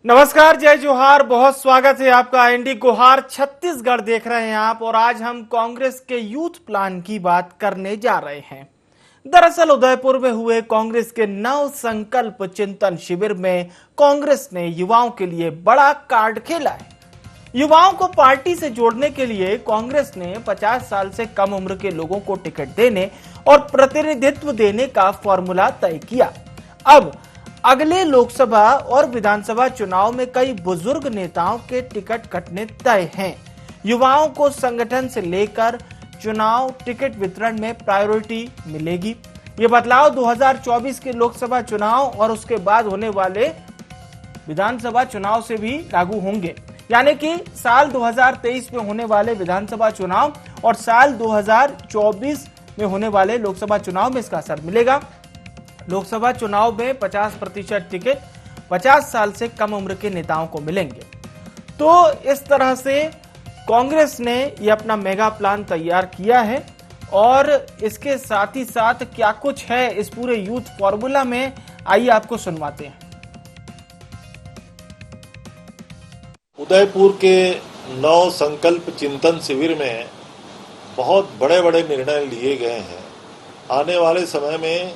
नमस्कार, जय जोहार, बहुत स्वागत है आपका आईएनडी गुहार छत्तीसगढ़ देख रहे हैं आप। और आज हम कांग्रेस के यूथ प्लान की बात करने जा रहे हैं। दरअसल उदयपुर में हुए कांग्रेस के नव संकल्प चिंतन शिविर में कांग्रेस ने युवाओं के लिए बड़ा कार्ड खेला है। युवाओं को पार्टी से जोड़ने के लिए कांग्रेस ने 50 साल से कम उम्र के लोगों को टिकट देने और प्रतिनिधित्व देने का फॉर्मूला तय किया। अब अगले लोकसभा और विधानसभा चुनाव में कई बुजुर्ग नेताओं के टिकट कटने तय हैं। युवाओं को संगठन से लेकर चुनाव टिकट वितरण में प्रायोरिटी मिलेगी। ये बदलाव 2024 के लोकसभा चुनाव और उसके बाद होने वाले विधानसभा चुनाव से भी लागू होंगे। यानी कि साल 2023 में होने वाले विधानसभा चुनाव और साल 2024 में होने वाले लोकसभा चुनाव में इसका असर मिलेगा। लोकसभा चुनाव में 50% टिकट 50 साल से कम उम्र के नेताओं को मिलेंगे। तो इस तरह से कांग्रेस ने यह अपना मेगा प्लान तैयार किया है। और इसके साथ ही साथ क्या कुछ है इस पूरे यूथ फॉर्मूला में, आइए आपको सुनवाते हैं। उदयपुर के नव संकल्प चिंतन शिविर में बहुत बड़े बड़े निर्णय लिए गए हैं। आने वाले समय में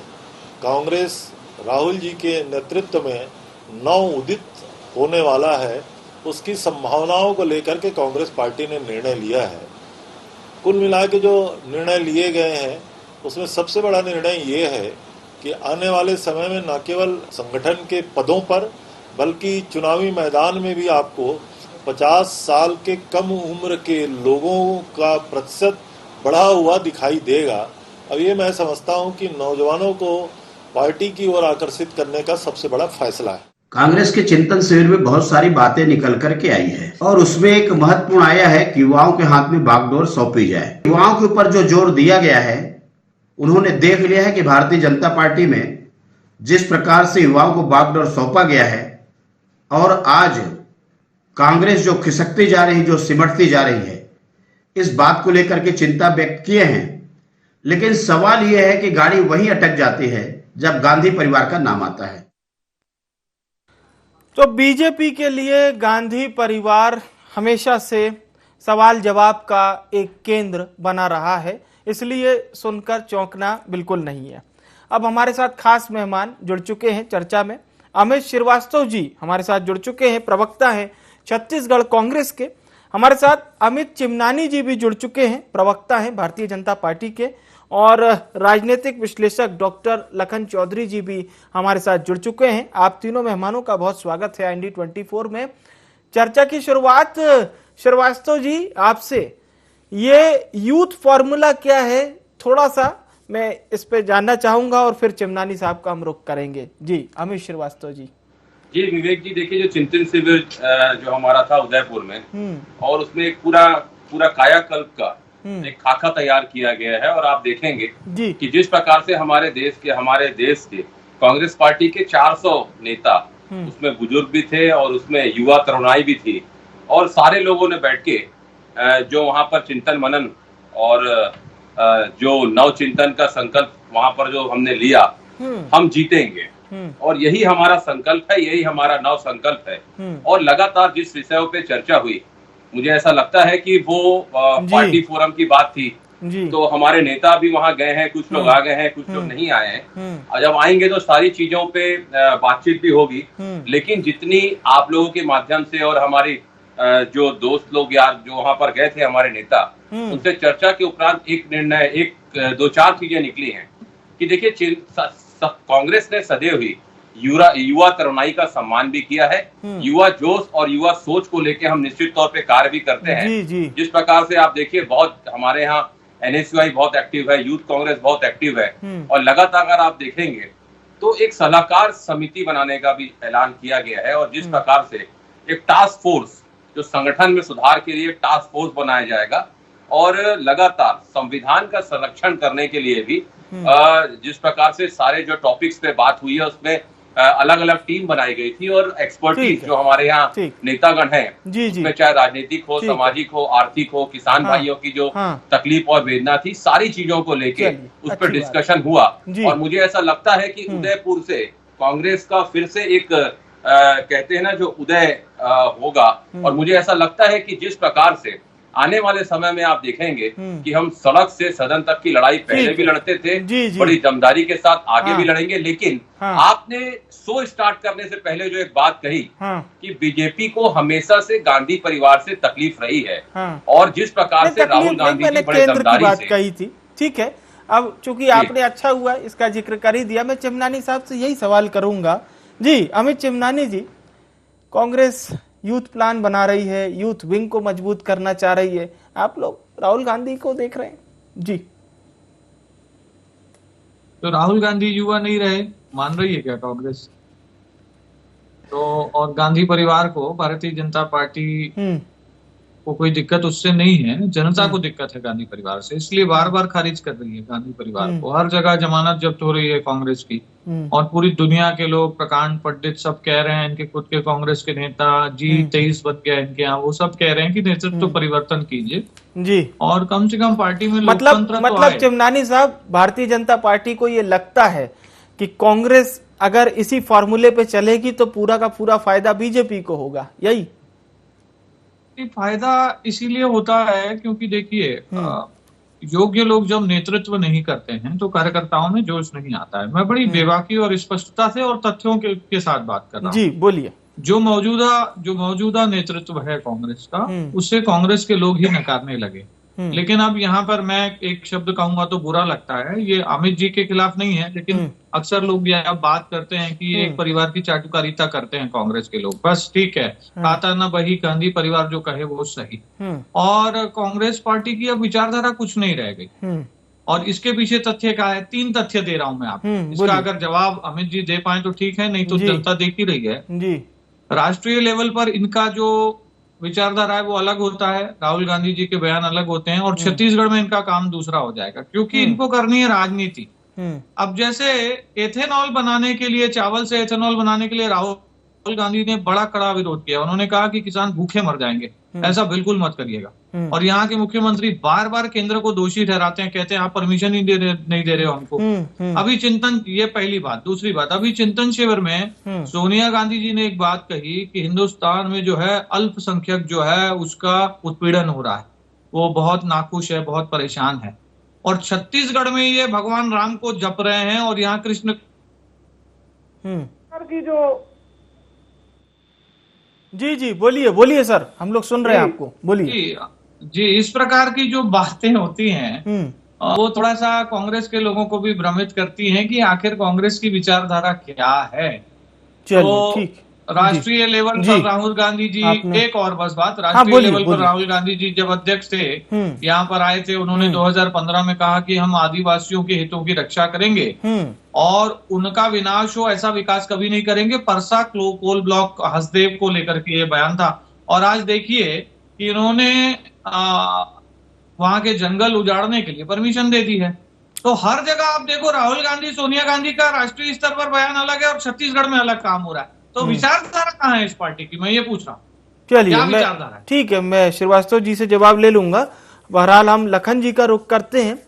कांग्रेस राहुल जी के नेतृत्व में नव उदित होने वाला है, उसकी संभावनाओं को लेकर के कांग्रेस पार्टी ने निर्णय लिया है। कुल मिला के जो निर्णय लिए गए हैं उसमें सबसे बड़ा निर्णय ये है कि आने वाले समय में न केवल संगठन के पदों पर बल्कि चुनावी मैदान में भी आपको 50 साल के कम उम्र के लोगों का प्रतिशत बढ़ा हुआ दिखाई देगा। अब ये मैं समझता हूँ कि नौजवानों को पार्टी की ओर आकर्षित करने का सबसे बड़ा फैसला है। कांग्रेस के चिंतन शिविर में बहुत सारी बातें निकल करके आई है और उसमें एक महत्वपूर्ण आया है कि युवाओं के हाथ में बागडोर सौंपी जाए। युवाओं के ऊपर जो जोर दिया गया है, उन्होंने देख लिया है कि भारतीय जनता पार्टी में जिस प्रकार से युवाओं को बागडोर सौंपा गया है और आज कांग्रेस जो खिसकती जा रही, जो सिमटती जा रही है, इस बात को लेकर के चिंता व्यक्त किए हैं। लेकिन सवाल यह है कि गाड़ी वहीं अटक जाती है जब गांधी परिवार का नाम आता है। तो बीजेपी के लिए गांधी परिवार हमेशा से सवाल जवाब का एक केंद्र बना रहा है, इसलिए सुनकर चौंकना बिल्कुल नहीं है। अब हमारे साथ खास मेहमान जुड़ चुके हैं चर्चा में। अमित श्रीवास्तव जी हमारे साथ जुड़ चुके हैं, प्रवक्ता हैं छत्तीसगढ़ कांग्रेस के। हमारे साथ अमित चिमनानी जी भी जुड़ चुके हैं, प्रवक्ता हैं भारतीय जनता पार्टी के। और राजनीतिक विश्लेषक डॉक्टर लखन चौधरी जी भी हमारे साथ जुड़ चुके हैं। आप तीनों मेहमानों का बहुत स्वागत है आईएनडी 24 में। चर्चा की शुरुआत श्रीवास्तव जी आपसे, ये यूथ फॉर्मूला क्या है, थोड़ा सा मैं इस पे जानना चाहूंगा और फिर चिमनानी साहब का हम रुख करेंगे। जी अमित श्रीवास्तव जी। जी विवेक जी, देखिए जो चिंतन शिविर जो हमारा था उदयपुर में, और उसमें एक पूरा कायाकल्प का एक खाका तैयार किया गया है। और आप देखेंगे कि जिस प्रकार से हमारे देश के कांग्रेस पार्टी के 400 नेता, उसमें बुजुर्ग भी थे और उसमें युवा तरुणाई भी थी, और सारे लोगों ने बैठ के जो वहां पर चिंतन मनन और जो नव चिंतन का संकल्प वहां पर जो हमने लिया, हम जीतेंगे, और यही हमारा संकल्प है, यही हमारा नव संकल्प है। और लगातार जिस विषयों पे चर्चा हुई, मुझे ऐसा लगता है कि वो पार्टी फोरम की बात थी, तो हमारे नेता भी वहां गए हैं, कुछ लोग आ गए हैं, कुछ लोग नहीं आए हैं। और जब आएंगे तो सारी चीजों पे बातचीत भी होगी। लेकिन जितनी आप लोगों के माध्यम से और हमारी जो दोस्त लोग यार जो वहां पर गए थे, हमारे नेता, उनसे चर्चा के उपरांत एक निर्णय, एक दो चार चीजें निकली हैं कि देखिए कांग्रेस ने सदैव ही युवा तरुणाई का सम्मान भी किया है। युवा जोश और युवा सोच को लेकर हम निश्चित तौर पे कार्य भी करते हैं। जिस प्रकार से आप देखिए, बहुत हमारे यहाँ एनएसयूआई बहुत एक्टिव है, यूथ कांग्रेस बहुत एक्टिव है, और लगातार अगर आप देखेंगे तो एक सलाहकार समिति बनाने का भी ऐलान किया गया है। और जिस प्रकार से एक टास्क फोर्स, जो संगठन में सुधार के लिए टास्क फोर्स बनाया जाएगा, और लगातार संविधान का संरक्षण करने के लिए भी जिस प्रकार से सारे जो टॉपिक्स पे बात हुई है, उसमें अलग अलग टीम बनाई गई थी, और एक्सपर्टीज जो हमारे यहाँ नेतागण हैं, उसमें चाहे राजनीतिक हो, सामाजिक हो, आर्थिक हो, किसान भाइयों की जो तकलीफ और वेदना थी, सारी चीजों को लेके उस पर डिस्कशन हुआ। और मुझे ऐसा लगता है कि उदयपुर से कांग्रेस का फिर से एक कहते हैं ना जो उदय होगा। और मुझे ऐसा लगता है कि जिस प्रकार से आने वाले समय में आप देखेंगे कि हम सड़क से सदन तक की लड़ाई पहले भी लड़ते थे, बड़ी दमदारी के साथ आगे भी लड़ेंगे, लेकिन आपने शो स्टार्ट करने से पहले जो एक बात कही कि बीजेपी को हमेशा से गांधी परिवार से तकलीफ रही है, और जिस प्रकार से राहुल गांधी जी बड़े दमदारी से कही थी। ठीक है, अब चूंकि आपने अच्छा हुआ इसका जिक्र कर ही दिया, मैं चिमनानी साहब से यही सवाल करूंगा। जी अमित चिमनानी जी, कांग्रेस यूथ प्लान बना रही है, यूथ विंग को मजबूत करना चाह रही है, आप लोग राहुल गांधी को देख रहे हैं जी? तो राहुल गांधी युवा नहीं रहे मान रही है क्या कांग्रेस? तो और गांधी परिवार को, भारतीय जनता पार्टी को कोई दिक्कत उससे नहीं है, जनता को दिक्कत है गांधी परिवार से, इसलिए बार बार खारिज कर रही है गांधी परिवार को। हर जगह जमानत जब्त हो रही है कांग्रेस की, और पूरी दुनिया के लोग, प्रकांड पंडित सब कह रहे हैं, इनके खुद के कांग्रेस के नेता G23 बन गया इनके यहाँ, वो सब कह रहे हैं कि नेतृत्व परिवर्तन कीजिए जी, और कम से कम पार्टी में मतलब चिमनानी साहब, भारतीय जनता पार्टी को ये लगता है कि कांग्रेस अगर इसी फॉर्मूले पे चलेगी तो पूरा का पूरा फायदा बीजेपी को होगा, यही? फायदा इसीलिए होता है क्योंकि देखिए, योग्य लोग जब नेतृत्व नहीं करते हैं तो कार्यकर्ताओं में जोश नहीं आता है। मैं बड़ी बेबाकी और स्पष्टता से और तथ्यों के साथ बात कर रहा हूँ। जी बोलिए। जो मौजूदा नेतृत्व है कांग्रेस का, उससे कांग्रेस के लोग ही नकारने लगे। लेकिन अब यहाँ पर मैं एक शब्द कहूंगा तो बुरा लगता है, ये अमित जी के खिलाफ नहीं है, लेकिन अक्सर लोग यह बात करते हैं कि एक परिवार की चाटुकारिता करते हैं कांग्रेस के लोग। बस ठीक है, खाता ना बही, गांधी परिवार जो कहे वो सही। और कांग्रेस पार्टी की अब विचारधारा कुछ नहीं रह गई, और इसके पीछे तथ्य क्या है? 3 तथ्य दे रहा हूं मैं आपको, इसका अगर जवाब अमित जी दे पाए तो ठीक है, नहीं तो जनता देख ही रही है। राष्ट्रीय लेवल पर इनका जो विचारधारा है वो अलग होता है, राहुल गांधी जी के बयान अलग होते हैं, और छत्तीसगढ़ में इनका काम दूसरा हो जाएगा, क्योंकि इनको करनी है राजनीति। अब जैसे एथेनॉल बनाने के लिए, चावल से एथेनॉल बनाने के लिए राहुल गांधी ने बड़ा कड़ा विरोध किया। उन्होंने कहा कि किसान भूखे मर जाएंगे, ऐसा बिल्कुल मत करिएगा। और यहाँ के मुख्यमंत्री बार बार केंद्र को दोषी ठहराते हैं, कहते हैं आप परमिशन नहीं दे रहे हो हमको। अभी चिंतन, ये पहली बात। दूसरी बात, अभी चिंतन शिविर में सोनिया गांधी जी ने एक बात कही कि हिंदुस्तान में जो है अल्पसंख्यक जो है उसका उत्पीड़न हो रहा है, वो बहुत नाखुश है, बहुत परेशान है। और छत्तीसगढ़ में ये भगवान राम को जप रहे हैं, और यहाँ कृष्ण की जो जी बोलिए सर, हम लोग सुन रहे हैं आपको, बोलिए। जी, इस प्रकार की जो बातें होती हैं वो थोड़ा सा कांग्रेस के लोगों को भी भ्रमित करती हैं कि आखिर कांग्रेस की विचारधारा क्या है। तो ठीक, राष्ट्रीय लेवल पर राहुल गांधी जी, एक और बस बात, राष्ट्रीय लेवल पर राहुल गांधी जी जब अध्यक्ष थे, यहाँ पर आए थे, उन्होंने 2015 में कहा कि हम आदिवासियों के हितों की रक्षा करेंगे और उनका विनाश हो ऐसा विकास कभी नहीं करेंगे। परसा कोल ब्लॉक हसदेव को लेकर के ये बयान था। और आज देखिए कि इन्होंने वहां के जंगल उजाड़ने के लिए परमिशन दे दी है। तो हर जगह आप देखो, राहुल गांधी, सोनिया गांधी का राष्ट्रीय स्तर पर बयान अलग है और छत्तीसगढ़ में अलग काम हो रहा है। तो विचारधारा कहाँ है इस पार्टी की, मैं ये पूछ रहा हूँ। चलिए, ठीक है, मैं श्रीवास्तव जी से जवाब ले लूंगा। बहरहाल हम लखन जी का रुख करते हैं।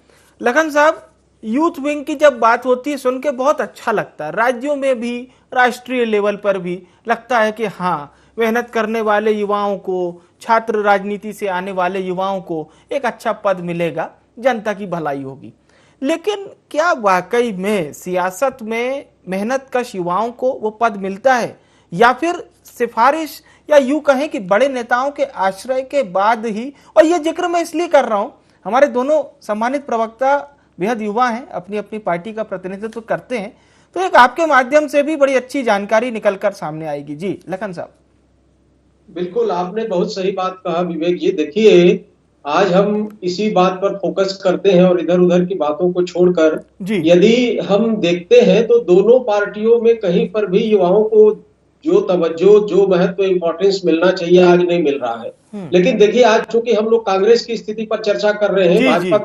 लखन साहब, यूथ विंग की जब बात होती है सुन के बहुत अच्छा लगता है, राज्यों में भी, राष्ट्रीय लेवल पर भी लगता है कि हाँ, मेहनत करने वाले युवाओं को, छात्र राजनीति से आने वाले युवाओं को एक अच्छा पद मिलेगा, जनता की भलाई होगी। लेकिन क्या वाकई में सियासत में मेहनतकश युवाओं को वो पद मिलता है, या फिर सिफारिश, या यूं कहें कि बड़े नेताओं के आश्रय के बाद ही? और ये जिक्र मैं इसलिए कर रहा हूं, हमारे दोनों सम्मानित प्रवक्ता बेहद युवा हैं, अपनी अपनी पार्टी का प्रतिनिधित्व करते हैं, तो एक आपके माध्यम से भी बड़ी अच्छी जानकारी निकलकर सामने आएगी। जी लखन साहब। बिल्कुल, आपने बहुत सही बात कहा विवेक जी। देखिए, आज हम इसी बात पर फोकस करते हैं और इधर उधर की बातों को छोड़कर यदि हम देखते हैं तो दोनों पार्टियों में कहीं पर भी युवाओं को जो तवज्जो, जो महत्व, इंपॉर्टेंस मिलना चाहिए, आज नहीं मिल रहा है। लेकिन देखिए, आज चूंकि हम लोग कांग्रेस की स्थिति पर चर्चा कर रहे हैं, भाजपा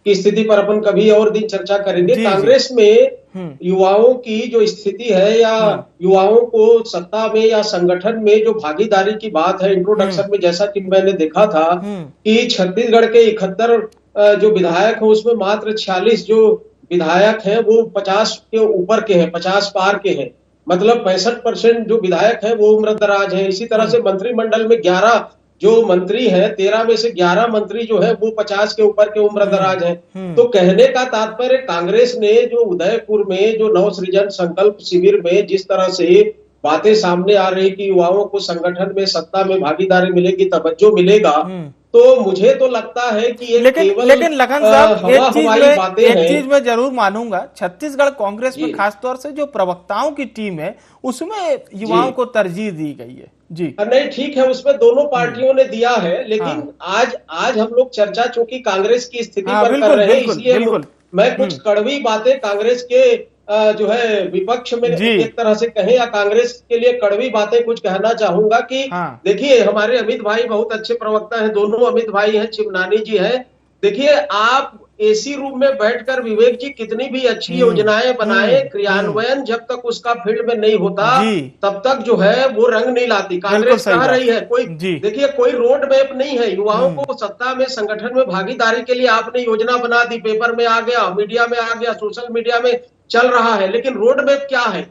की स्थिति पर अपन कभी और दिन चर्चा करेंगे। कांग्रेस में युवाओं की जो स्थिति है, या युवाओं को सत्ता में या संगठन में जो भागीदारी की बात है, इंट्रोडक्शन में जैसा कि मैंने देखा था कि छत्तीसगढ़ के 71 जो विधायक हैं उसमें मात्र 46 जो विधायक हैं वो 50 के ऊपर के हैं, 50 पार के हैं। मतलब 65% जो विधायक है वो उम्रदराज है। इसी तरह से मंत्रिमंडल में 11 जो मंत्री हैं, 13 में से 11 मंत्री जो है वो 50 के ऊपर के उम्रदराज हैं। तो कहने का तात्पर्य कांग्रेस ने जो उदयपुर में जो नवसृजन संकल्प शिविर में जिस तरह से बातें सामने आ रही कि युवाओं को संगठन में सत्ता में भागीदारी मिलेगी, तवज्जो मिलेगा, तो मुझे तो लगता है कि ये लेकिन लखन साहब एक चीज मैं जरूर मानूंगा, छत्तीसगढ़ कांग्रेस में खासतौर से जो प्रवक्ताओं की टीम है उसमें युवाओं को तरजीह दी गई है। जी नहीं, ठीक है, उसमें दोनों पार्टियों ने दिया है, लेकिन आज हम लोग चर्चा चूंकि कांग्रेस की स्थिति पर कर रहे हैं, इसलिए मैं कुछ कड़वी बातें कांग्रेस के जो है विपक्ष में एक तरह से कहें या कांग्रेस के लिए कड़वी बातें कुछ कहना चाहूंगा कि देखिए, हमारे अमित भाई बहुत अच्छे प्रवक्ता हैं, दोनों अमित भाई हैं, चिमनानी जी हैं। देखिए, आप एसी रूम में बैठकर विवेक जी कितनी भी अच्छी योजनाएं बनाए, क्रियान्वयन जब तक उसका फील्ड में नहीं होता तब तक जो है वो रंग नहीं लाती। कांग्रेस कह रही है कोई, देखिए कोई रोड मैप नहीं है, युवाओं को सत्ता में संगठन में भागीदारी के लिए आपने योजना बना दी, पेपर में आ गया, मीडिया में आ गया, सोशल मीडिया में चल रहा है, लेकिन रोड मैप क्या है?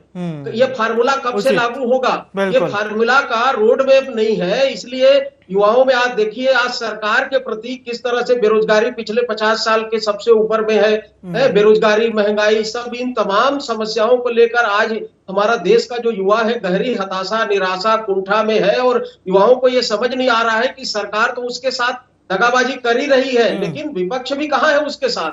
तो ये फार्मूला कब से लागू होगा? ये फार्मूला का रोड मैप नहीं है। इसलिए युवाओं में आज देखिए, आज सरकार के प्रति किस तरह से बेरोजगारी पिछले 50 साल के सबसे ऊपर में है, बेरोजगारी, महंगाई, सब इन तमाम समस्याओं को लेकर आज हमारा देश का जो युवा है गहरी हताशा, निराशा, कुंठा में है, और युवाओं को ये समझ नहीं आ रहा है कि सरकार तो उसके साथ दगाबाजी कर ही रही है, लेकिन विपक्ष भी कहां है उसके साथ।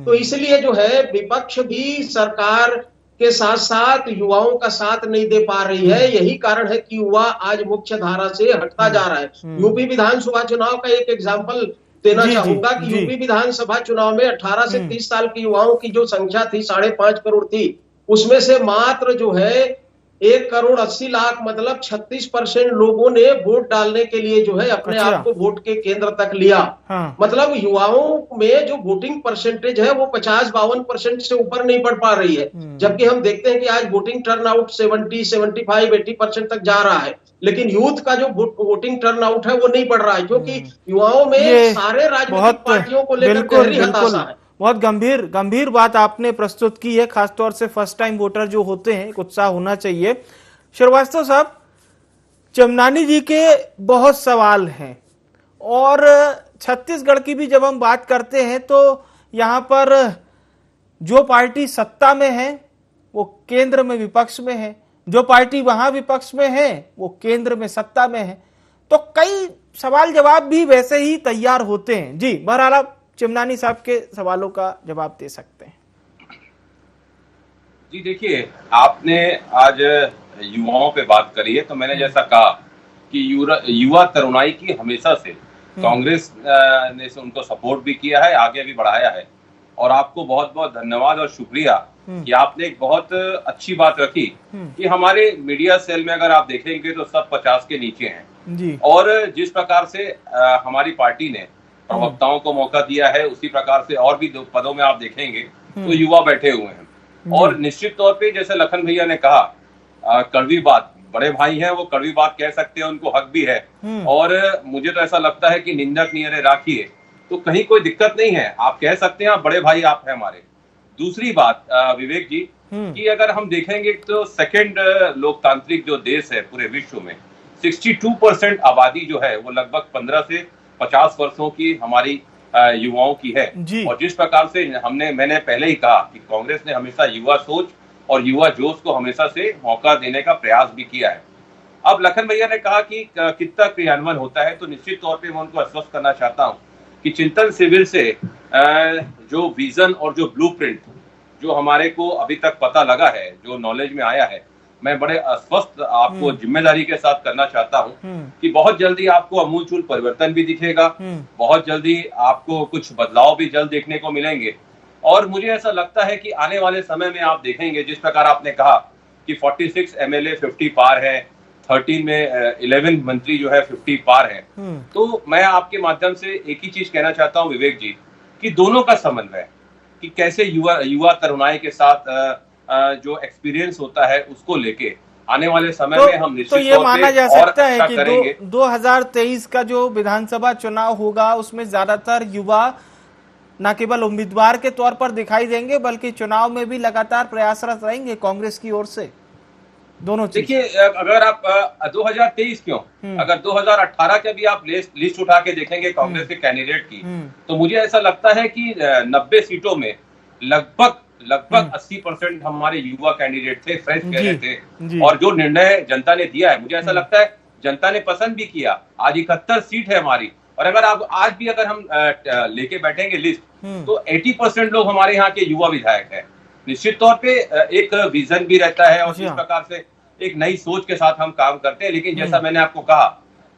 तो इसलिए जो है विपक्ष भी सरकार के साथ साथ युवाओं का साथ नहीं दे पा रही है। यही कारण है कि युवा आज मुख्य धारा से हटता जा रहा है। यूपी विधानसभा चुनाव का एक एग्जाम्पल देना चाहूंगा कि यूपी विधानसभा चुनाव में 18 से 30 साल की युवाओं की जो संख्या थी 5.5 करोड़ थी, उसमें से मात्र जो है 1,80,00,000 मतलब 36% लोगों ने वोट डालने के लिए जो है अपने आप को वोट के केंद्र तक लिया। मतलब युवाओं में जो वोटिंग परसेंटेज है वो 50-52% से ऊपर नहीं बढ़ पा रही है, जबकि हम देखते हैं कि आज वोटिंग टर्नआउट 70-75-80% तक जा रहा है, लेकिन यूथ का जो वोटिंग टर्नआउट है वो नहीं बढ़ रहा है, क्योंकि युवाओं में सारे राजनीतिक पार्टियों को लेकर गहरी हताशा है। बहुत गंभीर बात आपने प्रस्तुत की है, खासतौर से फर्स्ट टाइम वोटर जो होते हैं एक उत्साह होना चाहिए। श्रीवास्तव साहब, चिमनानी जी के बहुत सवाल हैं, और छत्तीसगढ़ की भी जब हम बात करते हैं तो यहाँ पर जो पार्टी सत्ता में है वो केंद्र में विपक्ष में है, जो पार्टी वहां विपक्ष में है वो केंद्र में सत्ता में है, तो कई सवाल जवाब भी वैसे ही तैयार होते हैं। जी, बहरहाल आप चिमनानी साहब के सवालों का जवाब दे सकते हैं। जी देखिए, आपने आज युवाओं पे बात करी है, तो मैंने जैसा कहा कि युवा तरुणाई की हमेशा से कांग्रेस ने उनको सपोर्ट भी किया है, आगे भी बढ़ाया है, और आपको बहुत बहुत धन्यवाद और शुक्रिया कि आपने एक बहुत अच्छी बात रखी कि हमारे मीडिया सेल में अगर आप देखेंगे तो सब 50 के नीचे हैं जी। और जिस प्रकार से हमारी पार्टी ने प्रवक्ताओं को मौका दिया है, उसी प्रकार से और भी दो पदों में आप देखेंगे तो युवा बैठे हुए हैं। और निश्चित तौर पे जैसे लखन भैया ने कहा, कड़वी बात, बड़े भाई हैं, वो कड़वी बात कह सकते हैं, उनको हक भी है, और मुझे तो ऐसा लगता है कि निंदक नियरे राखिए, तो कहीं कोई दिक्कत नहीं है, आप कह सकते हैं, आप बड़े भाई आप हैं हमारे। दूसरी बात विवेक जी, कि अगर हम देखेंगे तो सेकेंड लोकतांत्रिक जो देश है पूरे विश्व में, 62% आबादी जो है वो लगभग 15 से 50 वर्षों की हमारी युवाओं की है। और जिस प्रकार से मैंने पहले ही कहा कि कांग्रेस ने हमेशा युवा सोच और युवा जोश को हमेशा से मौका देने का प्रयास भी किया है। अब लखन भैया ने कहा कि कितना क्रियान्वयन होता है, तो निश्चित तौर पे मैं उनको आश्वस्त करना चाहता हूं कि चिंतन शिविर से जो विजन और जो ब्लूप्रिंट जो हमारे को अभी तक पता लगा है, जो नॉलेज में आया है, मैं बड़े अस्वस्थ आपको जिम्मेदारी के साथ करना चाहता हूं कि बहुत जल्दी आपको अमूलचूल परिवर्तन भी दिखेगा, बहुत जल्दी आपको कुछ बदलाव भी जल्द देखने को मिलेंगे। और मुझे ऐसा लगता है कि आने वाले समय में आप देखेंगे, जिस प्रकार आपने कहा कि 46 MLA 50 पार है, 13 में 11 मंत्री जो है 50 पार है, तो मैं आपके माध्यम से एक ही चीज कहना चाहता हूं विवेक जी, कि दोनों का समन्वय, कि कैसे युवा तरुणाई के साथ जो एक्सपीरियंस होता है उसको लेके आने वाले समय में हम निश्चित तो ये माना जा सकता है कि 2023 का जो विधानसभा चुनाव होगा उसमें ज्यादातर युवा न केवल उम्मीदवार के तौर पर दिखाई देंगे, बल्कि चुनाव में भी लगातार प्रयासरत रहेंगे कांग्रेस की ओर से। दोनों चीज। देखिए, अगर आप 2023 क्यों, अगर 2018 के भी आप लिस्ट उठा के देखेंगे कांग्रेस के कैंडिडेट की, तो मुझे ऐसा लगता है कि 90 सीटों में लगभग 80% हमारे युवा कैंडिडेट थे, फ्रेश कैंडिडेट थे। और जो निर्णय जनता ने दिया है, मुझे ऐसा लगता है जनता ने पसंद भी किया। आज 71 सीट है हमारी, और अगर आप आज भी अगर हम लेके बैठेंगे लिस्ट, तो 80% लोग हमारे यहाँ के युवा विधायक हैं। निश्चित तौर पे एक विजन भी रहता है, और जिस प्रकार से एक नई सोच के साथ हम काम करते हैं। लेकिन जैसा मैंने आपको कहा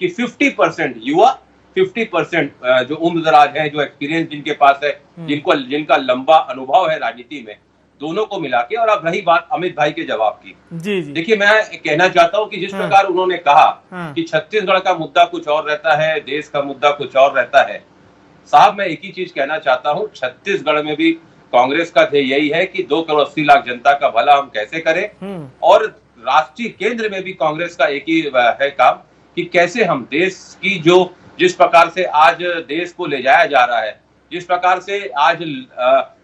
कि 50% युवा, 50% जो उम्रदराज है, जो एक्सपीरियंस जिनके पास है, जिनका लंबा अनुभव है राजनीति में, दोनों को मिला के। और अब रही बात अमित भाई के जवाब की, जी जी। देखिए, मैं कहना चाहता हूं कि जिस प्रकार उन्होंने कहा कि छत्तीसगढ़ का मुद्दा कुछ और रहता है, देश का मुद्दा कुछ और रहता है। साहब, मैं एक ही चीज कहना चाहता हूं, छत्तीसगढ़ में भी कांग्रेस का ध्येय यही है कि 2 करोड़ 80 लाख जनता का भला हम कैसे करें। और राष्ट्रीय केंद्र में भी कांग्रेस का एक ही है काम कि कैसे हम देश की जिस प्रकार से आज देश को ले जाया जा रहा है, जिस प्रकार से आज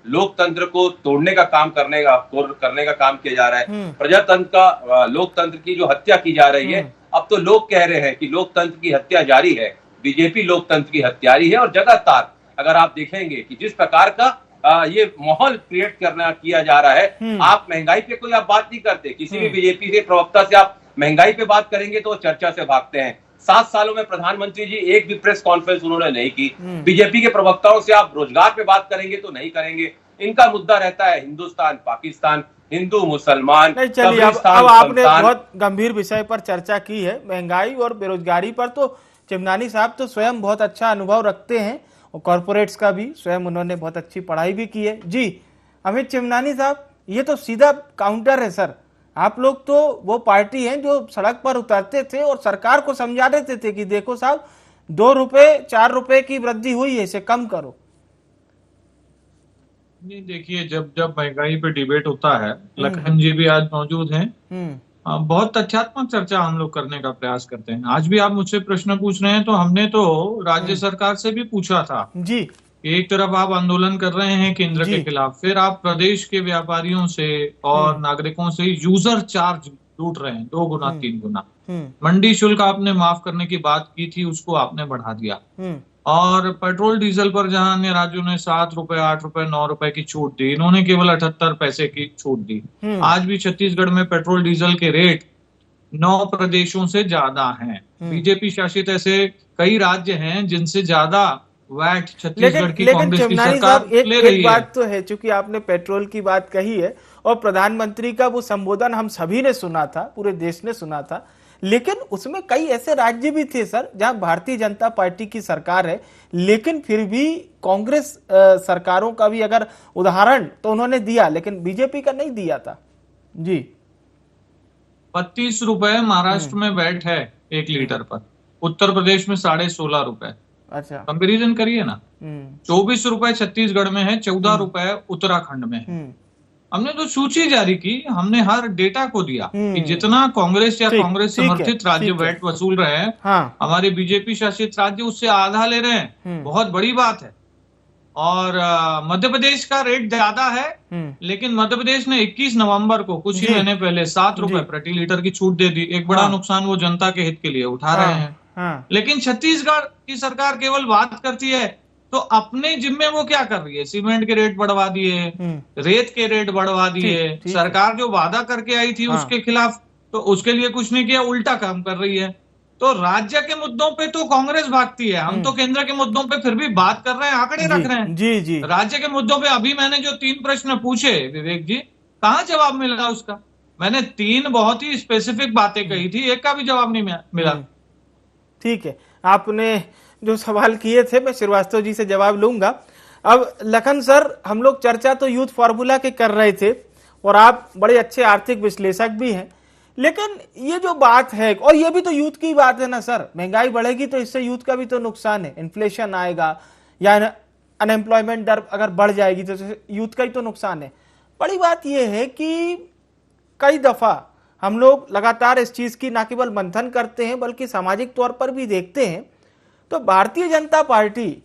लोकतंत्र को तोड़ने का काम करने का काम किया जा रहा है, प्रजातंत्र का, लोकतंत्र की जो हत्या की जा रही है। अब तो लोग कह रहे हैं कि लोकतंत्र की हत्या जारी है, बीजेपी लोकतंत्र की हत्यारी है। और लगातार अगर आप देखेंगे कि जिस प्रकार का ये माहौल क्रिएट किया जा रहा है, आप महंगाई पे कोई आप बात नहीं करते, किसी भी बीजेपी के प्रवक्ता से आप महंगाई पे बात करेंगे तो चर्चा से भागते हैं। 7 सालों में प्रधानमंत्री जी एक भी प्रेस कॉन्फ्रेंस उन्होंने नहीं की। बीजेपी के प्रवक्ताओं से आप रोजगार पे बात करेंगे तो नहीं करेंगे। इनका मुद्दा रहता है हिंदुस्तान पाकिस्तान, हिंदू मुसलमान। चलिए, अब आपने बहुत गंभीर विषय पर चर्चा की है, महंगाई और बेरोजगारी पर। तो चिमनानी साहब तो स्वयं बहुत अच्छा अनुभव रखते हैं, और कॉर्पोरेट्स का भी स्वयं उन्होंने बहुत अच्छी पढ़ाई भी की है। जी अमित चिमनानी साहब, ये तो सीधा काउंटर है सर। आप लोग तो वो पार्टी हैं जो सड़क पर उतरते थे और सरकार को समझा देते थे कि देखो साहब, 2 रुपए 4 रुपए की वृद्धि हुई है, इसे कम करो। नहीं, देखिए, जब महंगाई पे डिबेट होता है, लखन जी भी आज मौजूद हैं, बहुत तथ्यात्मक चर्चा हम लोग करने का प्रयास करते हैं। आज भी आप मुझसे प्रश्न पूछ रहे हैं, तो हमने तो राज्य सरकार से भी पूछा था जी। एक तरफ आप आंदोलन कर रहे हैं केंद्र के खिलाफ, फिर आप प्रदेश के व्यापारियों से और नागरिकों से यूजर चार्ज लूट रहे हैं 2 गुना 3 गुना। मंडी शुल्क आपने माफ करने की बात की थी, उसको आपने बढ़ा दिया। और पेट्रोल डीजल पर जहां अन्य राज्यों ने 7 रुपए 8 रुपए 9 रुपए की छूट दी, इन्होंने केवल 78 पैसे की छूट दी। आज भी छत्तीसगढ़ में पेट्रोल डीजल के रेट 9 प्रदेशों से ज्यादा हैं। बीजेपी शासित ऐसे कई राज्य हैं जिनसे ज्यादा वैट छत्तीसगढ़ की कांग्रेस की सरकार ले रही है। एक बात तो है, चूंकि आपने पेट्रोल की बात कही है और प्रधानमंत्री का वो संबोधन हम सभी ने सुना था, पूरे देश ने सुना था, लेकिन उसमें कई ऐसे राज्य भी थे सर जहां भारतीय जनता पार्टी की सरकार है, लेकिन फिर भी कांग्रेस सरकारों का भी अगर उदाहरण तो उन्होंने दिया, लेकिन बीजेपी का नहीं दिया था जी। 32 रुपए महाराष्ट्र में वैट है 1 लीटर पर, उत्तर प्रदेश में 16.5 रुपए। अच्छा, कंपेरिजन करिए ना। 24 रुपए छत्तीसगढ़ में है, 14 रुपए उत्तराखंड में है। हमने तो सूची जारी की, हमने हर डेटा को दिया कि जितना कांग्रेस या कांग्रेस समर्थित राज्य वैट वसूल रहे हैं, हमारे बीजेपी शासित राज्य उससे आधा ले रहे हैं। बहुत बड़ी बात है। और मध्य प्रदेश का रेट ज्यादा है, लेकिन मध्य प्रदेश ने 21 नवंबर को कुछ ही महीने पहले 7 रुपए प्रति लीटर की छूट दे दी। एक बड़ा नुकसान वो जनता के हित के लिए उठा रहे हैं। लेकिन छत्तीसगढ़ की सरकार केवल बात करती है, तो अपने जिम्मे वो क्या कर रही है? सीमेंट के रेट बढ़वा दिए, रेत के रेट बढ़वा दिए। सरकार जो वादा करके आई थी उसके खिलाफ, तो उसके लिए कुछ नहीं किया, उल्टा काम कर रही है। तो राज्य के मुद्दों पे तो कांग्रेस भागती है, हम तो केंद्र के मुद्दों पे फिर भी बात कर रहे हैं, आंकड़े रख रहे हैं। जी जी। राज्य के मुद्दों पे अभी मैंने जो 3 प्रश्न पूछे विवेक जी, कहाँ जवाब मिला उसका? मैंने 3 बहुत ही स्पेसिफिक बातें कही थी, एक का भी जवाब नहीं मिला। ठीक है, आपने जो सवाल किए थे मैं श्रीवास्तव जी से जवाब लूंगा। अब लखन सर, हम लोग चर्चा तो यूथ फॉर्मूला के कर रहे थे और आप बड़े अच्छे आर्थिक विश्लेषक भी हैं, लेकिन ये जो बात है, और ये भी तो यूथ की बात है ना सर, महंगाई बढ़ेगी तो इससे यूथ का भी तो नुकसान है, इन्फ्लेशन आएगा या अनएम्प्लॉयमेंट दर अगर बढ़ जाएगी तो यूथ का ही तो नुकसान है। बड़ी बात यह है कि कई दफा हम लोग लगातार इस चीज की न केवल मंथन करते हैं बल्कि सामाजिक तौर पर भी देखते हैं, तो भारतीय जनता पार्टी,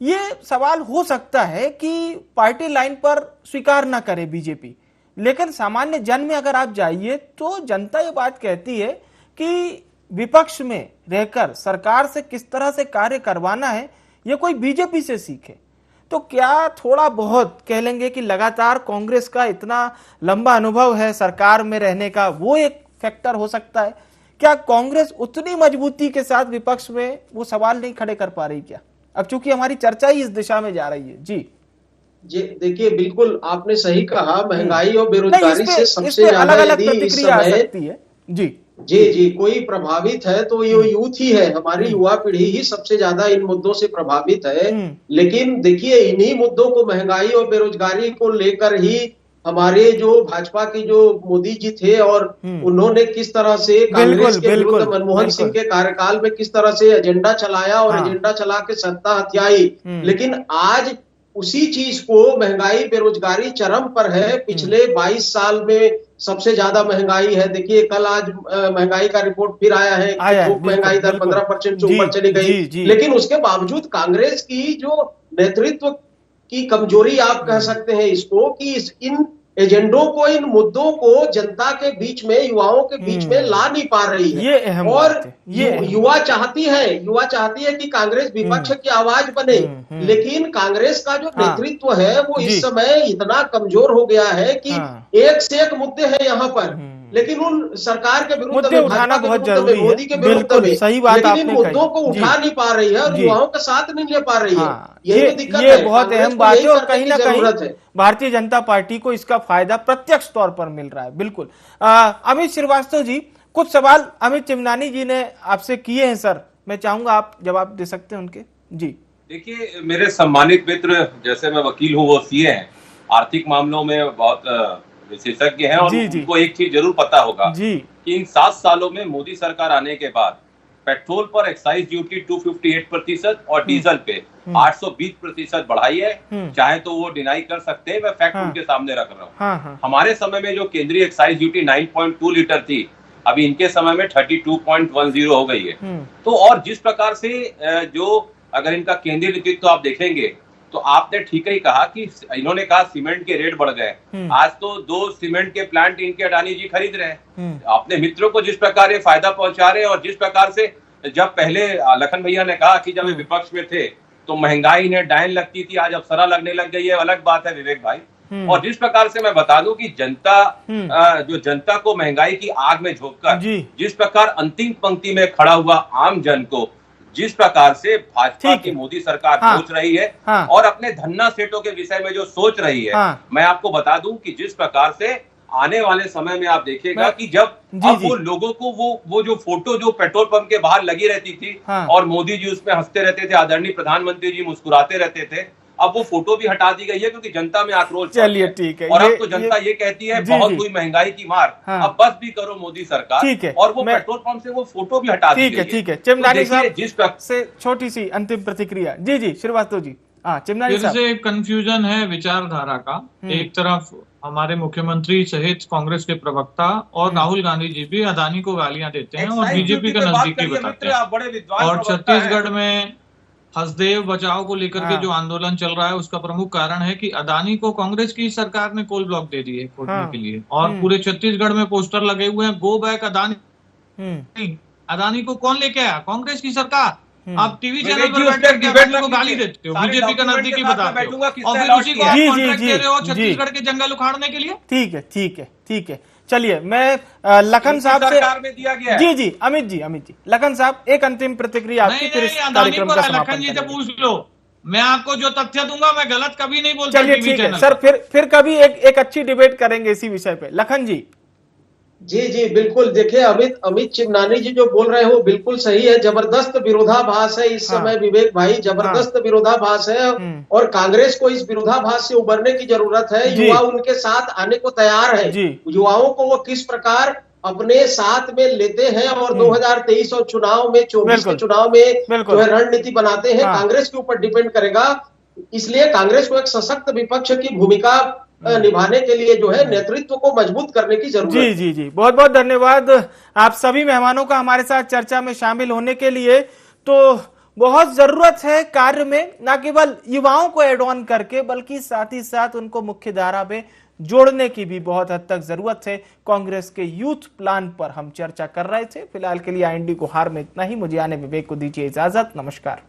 ये सवाल हो सकता है कि पार्टी लाइन पर स्वीकार ना करे बीजेपी, लेकिन सामान्य जन में अगर आप जाइए तो जनता ये बात कहती है कि विपक्ष में रहकर सरकार से किस तरह से कार्य करवाना है ये कोई बीजेपी से सीखे। तो क्या थोड़ा बहुत कह लेंगे कि लगातार कांग्रेस का इतना लंबा अनुभव है सरकार में रहने का, वो एक फैक्टर हो सकता है? क्या कांग्रेस उतनी मजबूती के साथ विपक्ष में वो सवाल नहीं खड़े कर पा रही क्या? अब चूंकि हमारी चर्चा ही इस दिशा में जा रही है। जी देखिए, बिल्कुल आपने सही कहा, महंगाई और बेरोजगारी से सबसे ज्यादा अलग-अलग प्रतिक्रिया आ सकती है। जी कोई प्रभावित है तो ये यूथ ही है, हमारी युवा पीढ़ी ही सबसे ज्यादा इन मुद्दों से प्रभावित है। लेकिन देखिए, इन्हीं मुद्दों को, महंगाई और बेरोजगारी को लेकर ही हमारे जो भाजपा की जो मोदी जी थे और उन्होंने किस तरह से कांग्रेस के विरुद्ध मनमोहन सिंह के कार्यकाल में किस तरह से एजेंडा चलाया और एजेंडा चला के सत्ता हथियाई। लेकिन आज उसी चीज को, महंगाई बेरोजगारी चरम पर है। पिछले 22 साल में सबसे ज्यादा महंगाई है। देखिए, कल आज महंगाई का रिपोर्ट फिर आया है कि महंगाई दर 15% से ऊपर चली गई। लेकिन उसके बावजूद कांग्रेस की जो नेतृत्व की कमजोरी आप कह सकते हैं इसको, कि इन एजेंडों को, इन मुद्दों को जनता के बीच में, युवाओं के बीच में ला नहीं पा रही है। ये अहम और बात है। युवा चाहती है कि कांग्रेस विपक्ष की आवाज बने। लेकिन कांग्रेस का जो नेतृत्व है वो इस समय इतना कमजोर हो गया है कि एक से एक मुद्दे हैं यहाँ पर, लेकिन उन सरकार के विरुद्ध में, उठाना बहुत जरूरी है, मोदी के विरुद्ध में, सही बात लेकिन आपने इन मुद्दों को उठा नहीं पा रही है और युवाओं का साथ नहीं ले पा रही है। ये बहुत अहम बात है और कहीं ना कहीं भारतीय जनता पार्टी को इसका फायदा प्रत्यक्ष तौर पर मिल रहा है। बिल्कुल। अमित श्रीवास्तव जी, कुछ सवाल अमित चिमनानी जी ने आपसे किए हैं सर, मैं चाहूंगा आप जवाब दे सकते हैं उनके। जी देखिए, मेरे सम्मानित मित्र, जैसे मैं वकील हूँ, वो सीए हैं, आर्थिक मामलों में बहुत विशेषज्ञ हैं और उनको एक चीज जरूर पता होगा कि इन 7 सालों में मोदी सरकार आने के बाद पेट्रोल पर एक्साइज ड्यूटी 258% और डीजल पे 820% बढ़ाई है। चाहे तो वो डिनाई कर सकते हैं, मैं फैक्ट उनके सामने रख रहा हूँ। हमारे समय में जो केंद्रीय एक्साइज ड्यूटी 9.2 लीटर थी, अभी इनके समय में 32.10 हो गई है। तो और जिस प्रकार से जो अगर इनका केंद्रीय नेतृत्व आप देखेंगे तो आपने ठीक ही कहा कि इन्होंने कहा सीमेंट के रेट बढ़ गए। आज तो 2 सीमेंट के प्लांट इनके अडानी जी खरीद रहे हैं। अपने मित्रों को जिस प्रकार ये फायदा पहुंचा रहे हैं, और जिस प्रकार से जब पहले लखन भैया ने कहा कि जब वे विपक्ष में थे तो महंगाई इन्हें डायन लगती थी, आज अफसरा लगने लग गई है, अलग बात है विवेक भाई। और जिस प्रकार से मैं बता दूं कि जनता को महंगाई की आग में झोंककर जिस प्रकार अंतिम पंक्ति में खड़ा हुआ आम जन को जिस प्रकार से भाजपा की मोदी सरकार सोच रही है और अपने धन्ना सेठों के विषय में जो सोच रही है, मैं आपको बता दूं कि जिस प्रकार से आने वाले समय में आप देखिएगा कि जब अब वो लोगों को वो जो फोटो जो पेट्रोल पंप के बाहर लगी रहती थी और मोदी जी उसमें हंसते रहते थे, आदरणीय प्रधानमंत्री जी मुस्कुराते रहते थे, अब वो फोटो भी हटा दी गई है क्योंकि जनता में आक्रोश। चलिए ठीक है। और अब तो जनता ये कहती है बहुत हुई महंगाई की मार, अब बस भी करो मोदी सरकार। ठीक है। और वो पेट्रोल पंप से वो फोटो भी हटा दी गई है। ठीक है चिमनानी साहब, जिस से छोटी सी अंतिम प्रतिक्रिया। जी श्रीवास्तव जी। चिमनानी साहब, फिर से कंफ्यूजन है विचारधारा का। एक तरफ हमारे मुख्यमंत्री सहित कांग्रेस के प्रवक्ता और राहुल गांधी जी भी अदानी को गालियां देते हैं और बीजेपी का नजदीकी बताते हैं। और छत्तीसगढ़ में हसदेव बचाव को लेकर के जो आंदोलन चल रहा है उसका प्रमुख कारण है कि अदानी को कांग्रेस की सरकार ने कोल ब्लॉक दे दिए खोदने के लिए। और पूरे छत्तीसगढ़ में पोस्टर लगे हुए हैं, गो बैक अदानी। अदानी को कौन लेके आया? कांग्रेस की सरकार। आप टीवी चैनल पर बैठ के अदानी को गाली देते हो, बीजेपी का नजदीकी बताते हो और फिर उसी को आप कॉन्ट्रैक्ट दे रहे हो छत्तीसगढ़ के जंगल उखाड़ने के लिए। ठीक है। चलिए, मैं लखन साहब से दिया गया। जी अमित जी लखन साहब, एक अंतिम प्रतिक्रिया आपकी, फिर इस कार्यक्रम का समापन लखन जी से पूछ लो, मैं आपको जो तथ्य दूंगा मैं गलत कभी नहीं बोलता। चलिए ठीक है सर, फिर कभी एक अच्छी डिबेट करेंगे इसी विषय पे। लखन जी। जी बिल्कुल। देखिए, अमित चिमनानी जी जो बोल रहे हैं वो बिल्कुल सही है। जबरदस्त विरोधाभास है इस समय विवेक भाई, जबरदस्त विरोधाभास है और कांग्रेस को इस विरोधाभास से उबरने की जरूरत है। युवा उनके साथ आने को तैयार है। युवाओं को वो किस प्रकार अपने साथ में लेते हैं और 2023 और चुनाव में 24 के चुनाव में जो है रणनीति बनाते हैं, कांग्रेस के ऊपर डिपेंड करेगा। इसलिए कांग्रेस को एक सशक्त विपक्ष की भूमिका निभाने के लिए जो है नेतृत्व को मजबूत करने की जरूरत है। जी बहुत बहुत धन्यवाद आप सभी मेहमानों का हमारे साथ चर्चा में शामिल होने के लिए। तो बहुत जरूरत है कार्य में न केवल युवाओं को एड ऑन करके, बल्कि साथ ही साथ उनको मुख्य धारा में जोड़ने की भी बहुत हद तक जरूरत है। कांग्रेस के यूथ प्लान पर हम चर्चा कर रहे थे। फिलहाल के लिए IND गुहार में इतना ही। मुझे आने विवेक को दीजिए इजाजत। नमस्कार।